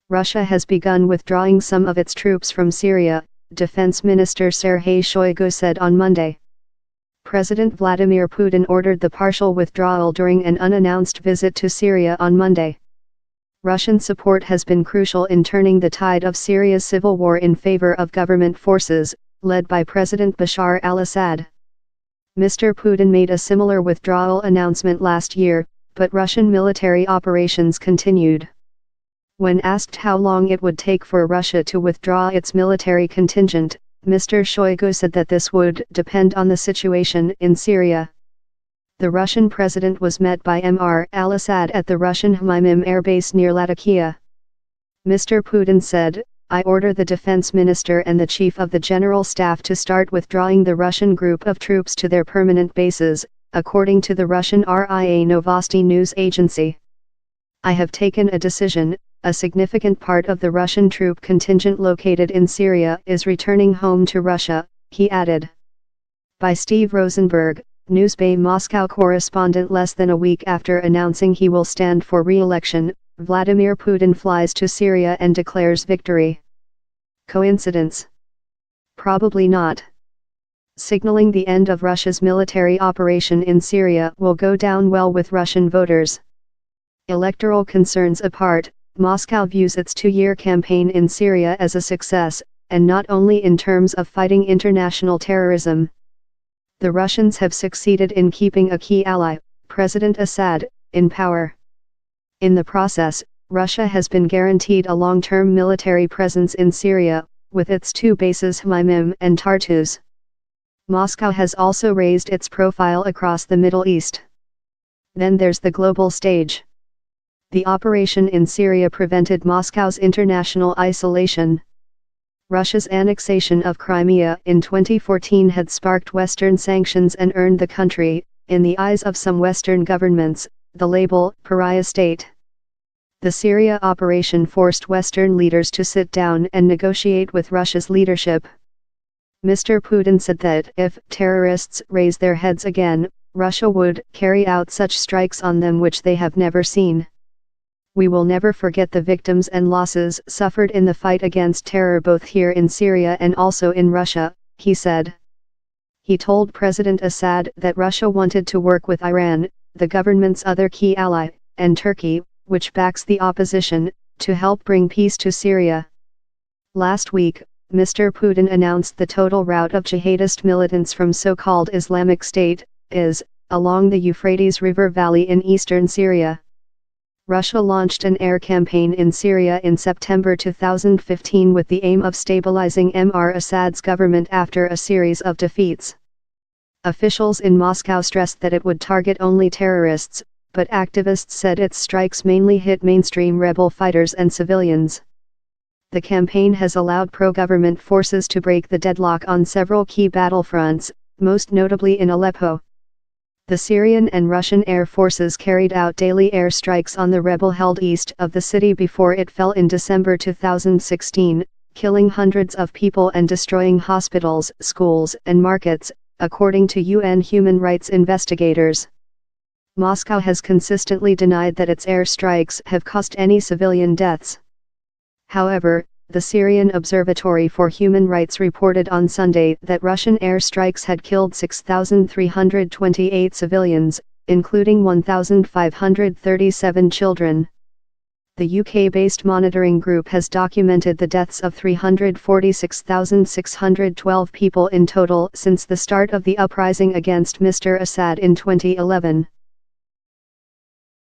Russia has begun withdrawing some of its troops from Syria, Defense Minister Sergei Shoigu said on Monday. President Vladimir Putin ordered the partial withdrawal during an unannounced visit to Syria on Monday. Russian support has been crucial in turning the tide of Syria's civil war in favor of government forces, led by President Bashar al-Assad. Mr. Putin made a similar withdrawal announcement last year, but Russian military operations continued. When asked how long it would take for Russia to withdraw its military contingent, Mr. Shoigu said that this would depend on the situation in Syria. The Russian president was met by Mr. al-Assad at the Russian Hmyim air base near Latakia. Mr. Putin said, "I order the defense minister and the chief of the general staff to start withdrawing the Russian group of troops to their permanent bases," according to the Russian RIA Novosti news agency. "I have taken a decision. A significant part of the Russian troop contingent located in Syria is returning home to Russia," he added. By Steve Rosenberg, Newsbay Moscow correspondent. Less than a week after announcing he will stand for re-election, Vladimir Putin flies to Syria and declares victory. Coincidence? Probably not. Signaling the end of Russia's military operation in Syria will go down well with Russian voters. Electoral concerns apart, Moscow views its two-year campaign in Syria as a success, and not only in terms of fighting international terrorism. The Russians have succeeded in keeping a key ally, President Assad, in power. In the process, Russia has been guaranteed a long-term military presence in Syria, with its two bases Hmyim and Tartus. Moscow has also raised its profile across the Middle East. Then there's the global stage. The operation in Syria prevented Moscow's international isolation. Russia's annexation of Crimea in 2014 had sparked Western sanctions and earned the country, in the eyes of some Western governments, the label "pariah state." The Syria operation forced Western leaders to sit down and negotiate with Russia's leadership. Mr. Putin said that if terrorists raise their heads again, Russia would carry out such strikes on them which they have never seen. "We will never forget the victims and losses suffered in the fight against terror both here in Syria and also in Russia," he said. He told President Assad that Russia wanted to work with Iran, the government's other key ally, and Turkey, which backs the opposition, to help bring peace to Syria. Last week, Mr. Putin announced the total rout of jihadist militants from so-called Islamic State, along the Euphrates River Valley in eastern Syria. Russia launched an air campaign in Syria in September 2015 with the aim of stabilizing Mr. Assad's government after a series of defeats. Officials in Moscow stressed that it would target only terrorists, but activists said its strikes mainly hit mainstream rebel fighters and civilians. The campaign has allowed pro-government forces to break the deadlock on several key battlefronts, most notably in Aleppo. The Syrian and Russian air forces carried out daily air strikes on the rebel held east of the city before it fell in December 2016, killing hundreds of people and destroying hospitals, schools, and markets, according to UN human rights investigators. Moscow has consistently denied that its air strikes have caused any civilian deaths. However, the Syrian Observatory for Human Rights reported on Sunday that Russian air strikes had killed 6,328 civilians, including 1,537 children. The UK-based monitoring group has documented the deaths of 346,612 people in total since the start of the uprising against Mr. Assad in 2011.